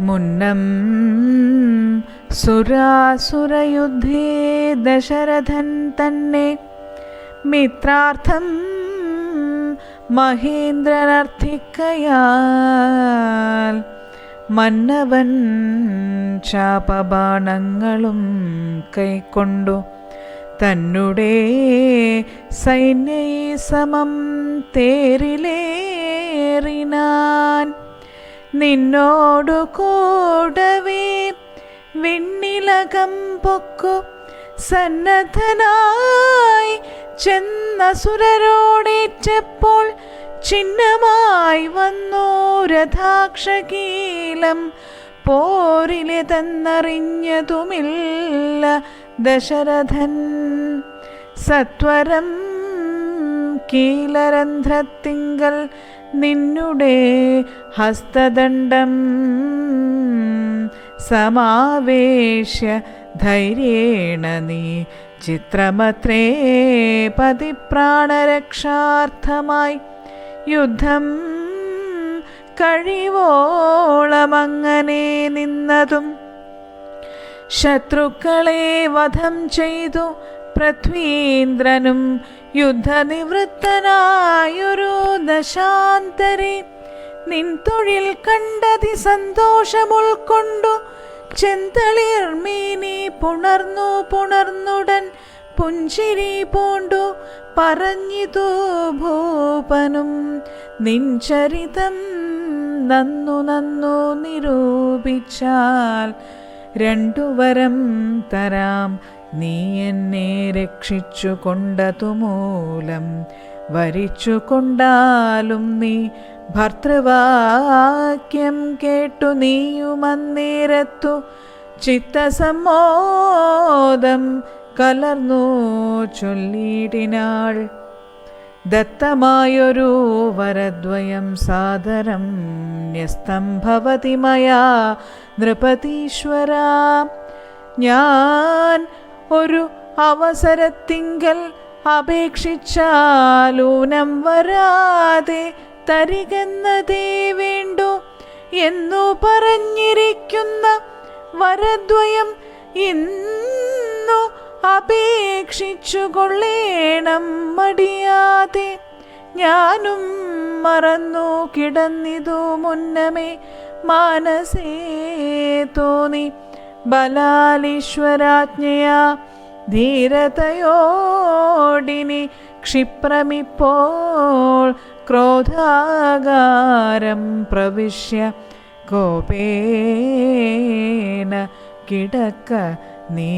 മുന്നം സുരാസുരയുദ്ധേ ദശരഥൻ തന്നെ മിത്രാർത്ഥം മഹേന്ദ്രനർത്ഥിക്കയാൽ മന്നവൻ ശാപബാണങ്ങളും കൈക്കൊണ്ടു തന്നുടെ സൈന്യമം തേരിലേറിനാൻ. നിന്നോടു കൂടവേ വിണ്ണിലകം പൊക്കു സന്നദ്ധനായി ചെന്നസുരരോടേറ്റപ്പോൾ ചിഹ്നമായി വന്നു രഥാക്ഷകീലം പോരിലെതെന്നറിഞ്ഞതുമില്ല ദശരഥൻ. സത്വരം കീലരന്ധ്രത്തിങ്കൽ നിന്നുടെ ഹസ്തദണ്ഡം സമാവേശ്യ ധൈര്യേണ നീ ചിത്രമത്രേ പതിപ്രാണരക്ഷാർത്ഥമായി യുദ്ധം കഴിവോളമങ്ങനെ നിന്നതും ശത്രുക്കളെ വധം ചെയ്തു പൃഥ്വീന്ദ്രനും യുദ്ധനിവൃത്തനായൊരു ദശാന്തരെ നിൻ തൊഴിൽ കണ്ടതി സന്തോഷമുൾക്കൊണ്ടു ചെന്തളിർമീനി പുണർന്നുടൻ പുഞ്ചിരി പൂണ്ടു പറഞ്ഞിതു ഭൂപനും. നിൻ ചരിതം നന്നു നിരൂപിച്ചാൽ 2 വരം തരാം. നീ എന്നെ രക്ഷിച്ചു കൊണ്ടതുമൂലം വരിച്ചു കൊണ്ടാലും നീ ഭർത്തൃവാക്യം കേട്ടു നീയുമന്നേരത്തു ചിത്തസമ്മോദം കലർന്നു ചൊല്ലിടിനാൾ. ദത്തമായൊരു വരദ്വയം സാദരം ന്യസ്തം ഭവതി മയാ നൃപതീശ്വര. ഞാൻ ഒരു അവസരത്തിങ്കൽ അപേക്ഷിച്ചാലൂനം വരാതെ തരികെന്നതേ വേണ്ടു എന്നു പറഞ്ഞിരിക്കുന്ന വരദ്വയം ഇന്നു അപേക്ഷിച്ചു കൊള്ളേണം മടിയാതെ. ഞാനും മറന്നു കിടന്നിതു മുന്നമേ മാനസേ തോന്നി ബലാലീശ്വരാജ്ഞയാ ധീരതയോടിനി ക്ഷിപ്രമിപ്പോൾ ക്രോധാകാരം പ്രവിശ്യ കോപേന കിടക്ക നീ.